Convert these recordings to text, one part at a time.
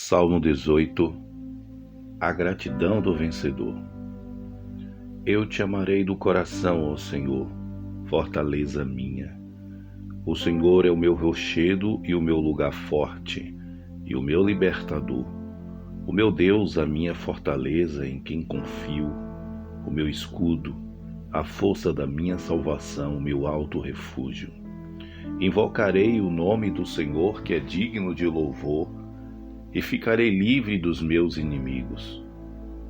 Salmo 18. A gratidão do vencedor. Eu te amarei do coração, ó Senhor, fortaleza minha. O Senhor é o meu rochedo e o meu lugar forte, e o meu libertador. O meu Deus, a minha fortaleza, em quem confio, o meu escudo, a força da minha salvação, o meu alto refúgio. Invocarei o nome do Senhor, que é digno de louvor, e ficarei livre dos meus inimigos.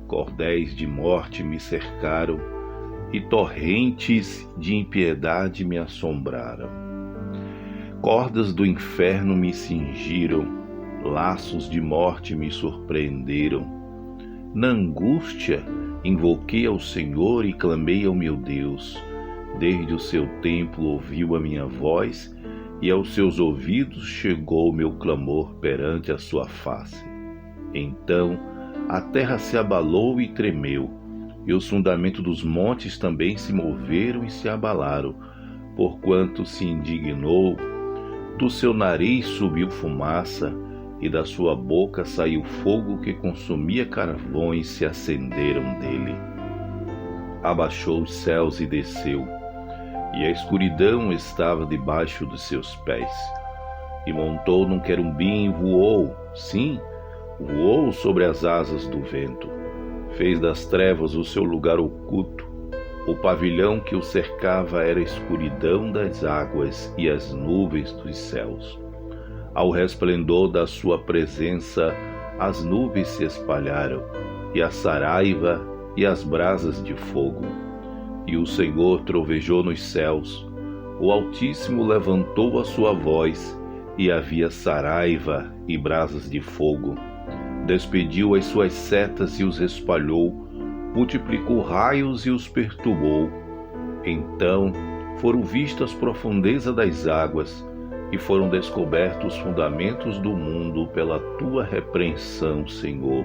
Cordéis de morte me cercaram, e torrentes de impiedade me assombraram. Cordas do inferno me cingiram, laços de morte me surpreenderam. Na angústia, invoquei ao Senhor e clamei ao meu Deus. Desde o seu templo ouviu a minha voz, e aos seus ouvidos chegou o meu clamor perante a sua face. Então a terra se abalou e tremeu, e os fundamentos dos montes também se moveram e se abalaram, porquanto se indignou. Do seu nariz subiu fumaça, e da sua boca saiu fogo que consumia carvões, se acenderam dele. Abaixou os céus e desceu, e a escuridão estava debaixo dos seus pés. E montou num querubim e voou, sim, voou sobre as asas do vento. Fez das trevas o seu lugar oculto. O pavilhão que o cercava era a escuridão das águas e as nuvens dos céus. Ao resplendor da sua presença, as nuvens se espalharam, e a saraiva e as brasas de fogo. E o Senhor trovejou nos céus, o Altíssimo levantou a sua voz, e havia saraiva e brasas de fogo. Despediu as suas setas e os espalhou, multiplicou raios e os perturbou. Então foram vistas as profundezas das águas, e foram descobertos os fundamentos do mundo pela tua repreensão, Senhor,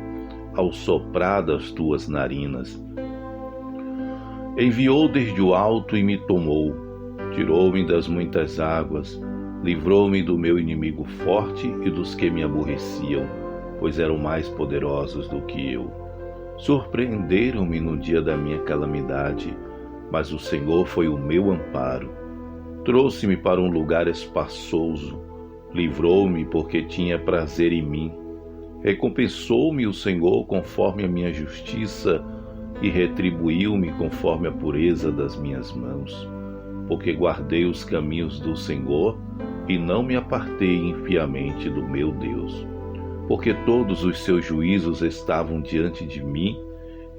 ao soprar das tuas narinas. Enviou desde o alto e me tomou, tirou-me das muitas águas, livrou-me do meu inimigo forte e dos que me aborreciam, pois eram mais poderosos do que eu. Surpreenderam-me no dia da minha calamidade, mas o Senhor foi o meu amparo. Trouxe-me para um lugar espaçoso, livrou-me porque tinha prazer em mim. Recompensou-me o Senhor conforme a minha justiça, e retribuiu-me conforme a pureza das minhas mãos, porque guardei os caminhos do Senhor e não me apartei impiamente do meu Deus, porque todos os seus juízos estavam diante de mim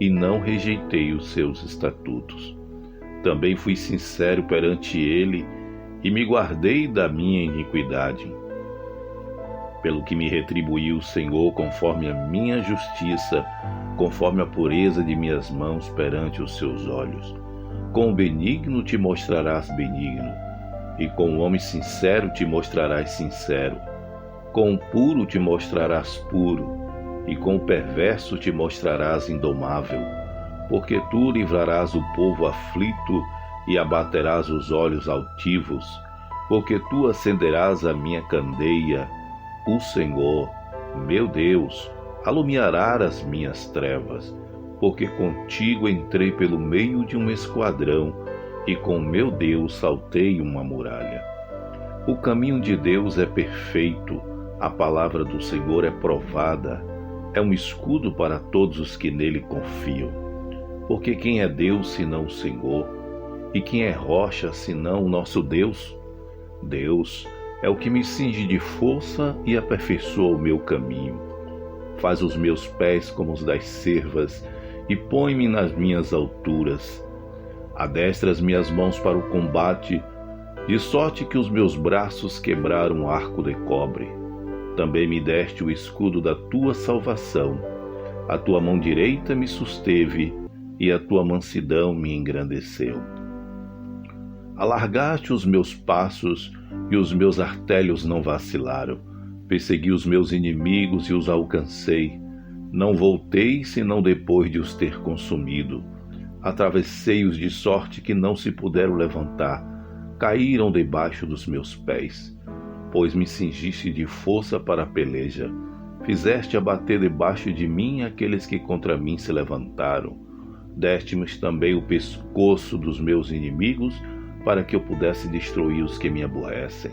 e não rejeitei os seus estatutos. Também fui sincero perante ele e me guardei da minha iniquidade. Pelo que me retribuiu o Senhor conforme a minha justiça, conforme a pureza de minhas mãos perante os seus olhos. Com o benigno te mostrarás benigno, e com o homem sincero te mostrarás sincero. Com o puro te mostrarás puro, e com o perverso te mostrarás indomável. Porque tu livrarás o povo aflito e abaterás os olhos altivos, porque tu acenderás a minha candeia. O Senhor, meu Deus, alumiará as minhas trevas, porque contigo entrei pelo meio de um esquadrão, e com meu Deus saltei uma muralha. O caminho de Deus é perfeito, a palavra do Senhor é provada, é um escudo para todos os que nele confiam. Porque quem é Deus senão o Senhor? E quem é rocha senão o nosso Deus? Deus é o que me cinge de força e aperfeiçoa o meu caminho. Faz os meus pés como os das cervas e põe-me nas minhas alturas. Adestra as minhas mãos para o combate, de sorte que os meus braços quebraram um arco de cobre. Também me deste o escudo da tua salvação. A tua mão direita me susteve e a tua mansidão me engrandeceu. Alargaste os meus passos e os meus artelhos não vacilaram. Persegui os meus inimigos e os alcancei. Não voltei senão depois de os ter consumido. Atravessei-os de sorte que não se puderam levantar. Caíram debaixo dos meus pés. Pois me cingiste de força para a peleja. Fizeste abater debaixo de mim aqueles que contra mim se levantaram. Deste-me também o pescoço dos meus inimigos, para que eu pudesse destruir os que me aborrecem.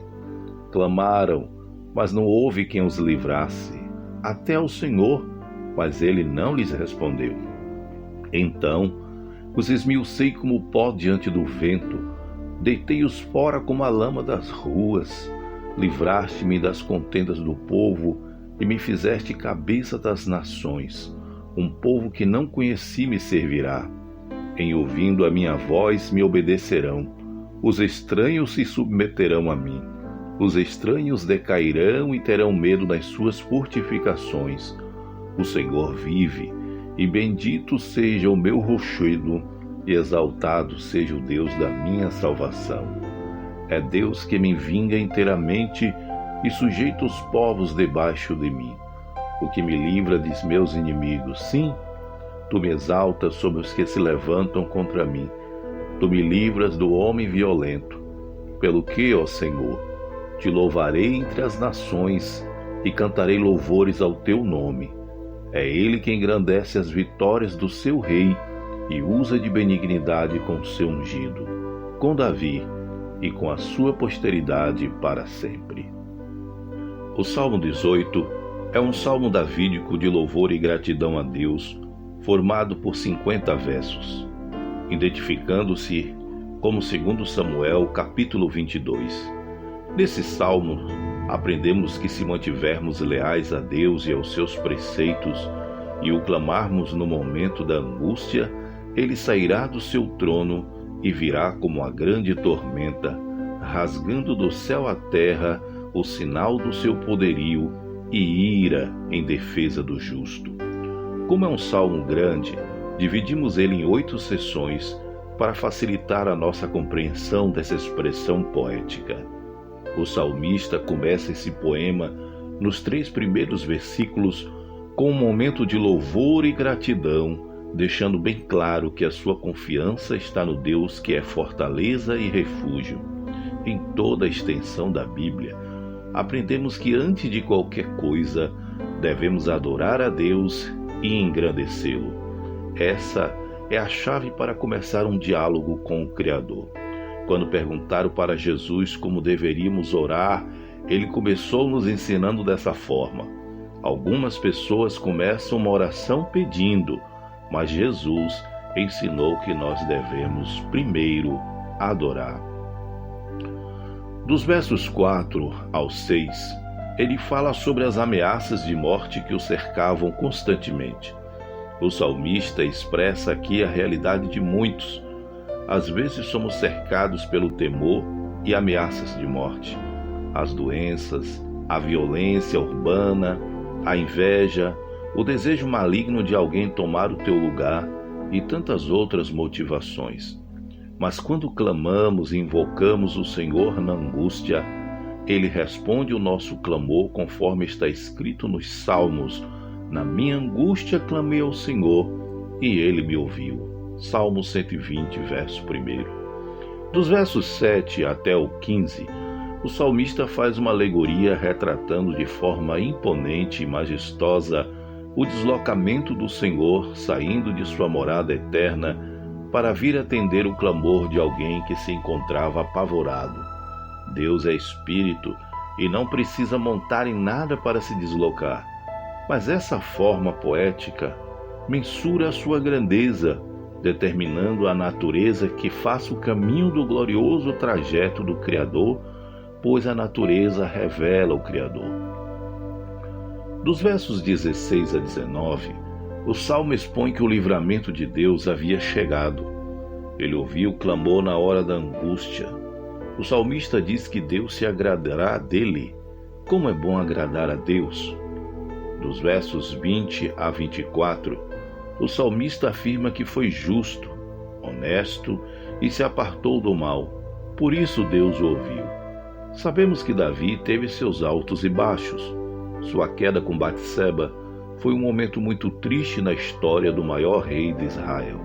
Clamaram, mas não houve quem os livrasse, até ao Senhor, mas ele não lhes respondeu. Então os esmiucei como pó diante do vento, deitei-os fora como a lama das ruas. Livraste-me das contendas do povo e me fizeste cabeça das nações. Um povo que não conheci me servirá. Em ouvindo a minha voz me obedecerão. Os estranhos se submeterão a mim. Os estranhos decairão e terão medo das suas fortificações. O Senhor vive, e bendito seja o meu rochedo, e exaltado seja o Deus da minha salvação. É Deus que me vinga inteiramente e sujeita os povos debaixo de mim. O que me livra dos meus inimigos. Sim, tu me exaltas sobre os que se levantam contra mim. Tu me livras do homem violento. Pelo que, ó Senhor, te louvarei entre as nações e cantarei louvores ao teu nome. É ele que engrandece as vitórias do seu rei e usa de benignidade com o seu ungido, com Davi e com a sua posteridade para sempre. O Salmo 18 é um salmo davídico de louvor e gratidão a Deus, formado por 50 versos, identificando-se como 2 Samuel, capítulo 22. Nesse salmo, aprendemos que se mantivermos leais a Deus e aos seus preceitos e o clamarmos no momento da angústia, ele sairá do seu trono e virá como a grande tormenta, rasgando do céu à terra o sinal do seu poderio e ira em defesa do justo. Como é um salmo grande, dividimos ele em 8 sessões para facilitar a nossa compreensão dessa expressão poética. O salmista começa esse poema nos 3 primeiros versículos com um momento de louvor e gratidão, deixando bem claro que a sua confiança está no Deus que é fortaleza e refúgio. Em toda a extensão da Bíblia, aprendemos que antes de qualquer coisa, devemos adorar a Deus e engrandecê-lo. Essa é a chave para começar um diálogo com o Criador. Quando perguntaram para Jesus como deveríamos orar, ele começou nos ensinando dessa forma. Algumas pessoas começam uma oração pedindo, mas Jesus ensinou que nós devemos primeiro adorar. Dos versos 4 ao 6, ele fala sobre as ameaças de morte que o cercavam constantemente. O salmista expressa aqui a realidade de muitos. Às vezes somos cercados pelo temor e ameaças de morte. As doenças, a violência urbana, a inveja, o desejo maligno de alguém tomar o teu lugar e tantas outras motivações. Mas quando clamamos e invocamos o Senhor na angústia, Ele responde o nosso clamor conforme está escrito nos Salmos. Na minha angústia clamei ao Senhor e Ele me ouviu. Salmo 120, verso 1. Dos versos 7 até o 15, o salmista faz uma alegoria retratando de forma imponente e majestosa o deslocamento do Senhor saindo de sua morada eterna para vir atender o clamor de alguém que se encontrava apavorado. Deus é espírito e não precisa montar em nada para se deslocar, mas essa forma poética mensura a sua grandeza, determinando a natureza que faça o caminho do glorioso trajeto do Criador, pois a natureza revela o Criador. Dos versos 16 a 19, o Salmo expõe que o livramento de Deus havia chegado. Ele ouviu o clamor na hora da angústia. O salmista diz que Deus se agradará dele. Como é bom agradar a Deus! Dos versos 20 a 24, o salmista afirma que foi justo, honesto e se apartou do mal. Por isso Deus o ouviu. Sabemos que Davi teve seus altos e baixos. Sua queda com Batseba foi um momento muito triste na história do maior rei de Israel.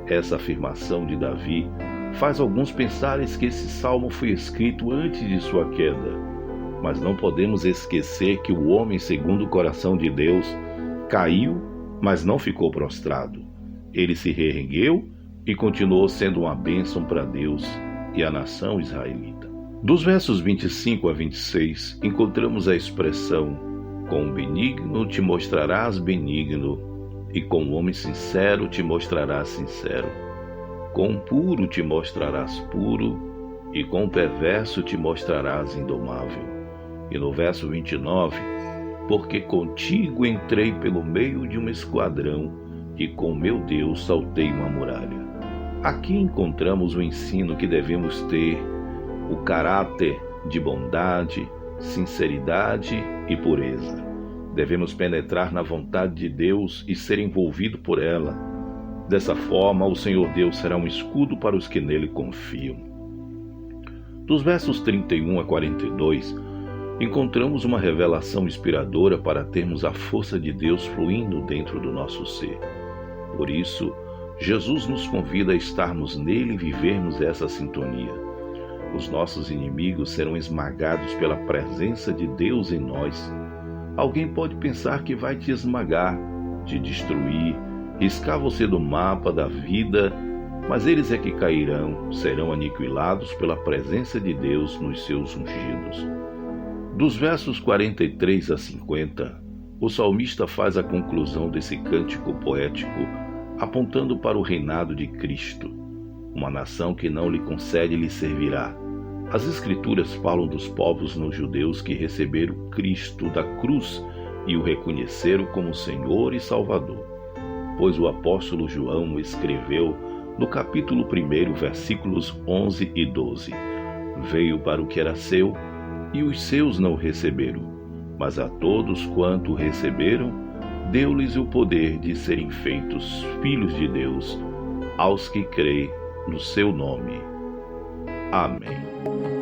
Essa afirmação de Davi faz alguns pensarem que esse salmo foi escrito antes de sua queda. Mas não podemos esquecer que o homem segundo o coração de Deus caiu, mas não ficou prostrado. Ele se reergueu e continuou sendo uma bênção para Deus e a nação israelita. Dos versos 25 a 26, encontramos a expressão: com o benigno te mostrarás benigno, e com o homem sincero te mostrarás sincero. Com o puro te mostrarás puro, e com o perverso te mostrarás indomável. E no verso 29, porque contigo entrei pelo meio de um esquadrão, e com meu Deus saltei uma muralha. Aqui encontramos o ensino que devemos ter o caráter de bondade, sinceridade e pureza. Devemos penetrar na vontade de Deus e ser envolvido por ela. Dessa forma, o Senhor Deus será um escudo para os que nele confiam. Dos versos 31 a 42, encontramos uma revelação inspiradora para termos a força de Deus fluindo dentro do nosso ser. Por isso, Jesus nos convida a estarmos nele e vivermos essa sintonia. Os nossos inimigos serão esmagados pela presença de Deus em nós. Alguém pode pensar que vai te esmagar, te destruir, riscar você do mapa da vida, mas eles é que cairão, serão aniquilados pela presença de Deus nos seus ungidos. Dos versos 43 a 50, o salmista faz a conclusão desse cântico poético, apontando para o reinado de Cristo. Uma nação que não lhe concede lhe servirá. As Escrituras falam dos povos não judeus que receberam Cristo da cruz e o reconheceram como Senhor e Salvador. Pois o apóstolo João escreveu no capítulo 1, versículos 11 e 12: Veio para o que era seu, e os seus não o receberam, mas a todos quanto o receberam, deu-lhes o poder de serem feitos filhos de Deus, aos que creem no seu nome. Amém.